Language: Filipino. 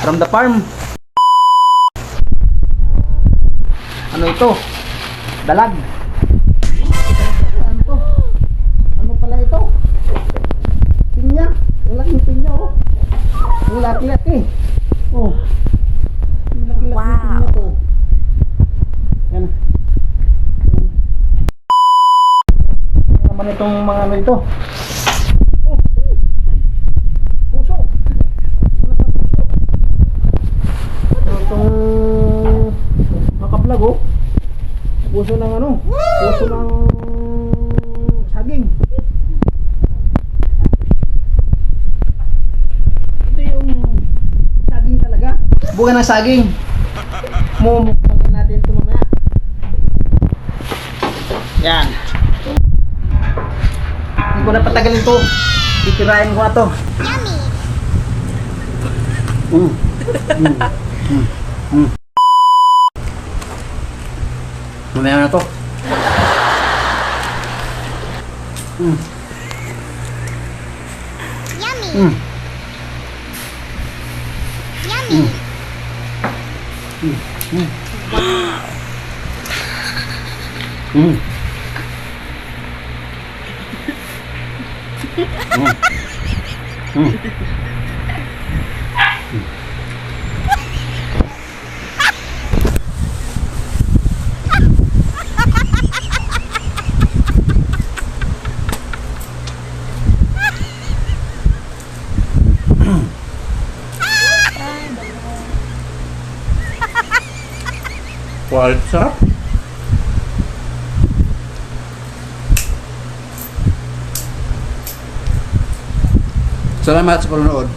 From the farm. Ano ito? Dalag. Ano to? Ano pala ito? Pinya. Ang laking pinya oh. Ang laki-laki. Oh. Ang laki-laki ng pinya to. Yan. Ano naman itong mga ano ito? Oh. Puso. Wala sa puso. Ito itong naka-vlog oh. Puso ng ano? Puso ng saging. Ito yung saging talaga. Bukan ng saging. Mumukbangin natin ito mamaya. Yan. Hindi ko na patagalin to. Titirahin ko na to. Mamaya na to. Yummy. Yummy. Wow, sarap. Salamat sa panonood.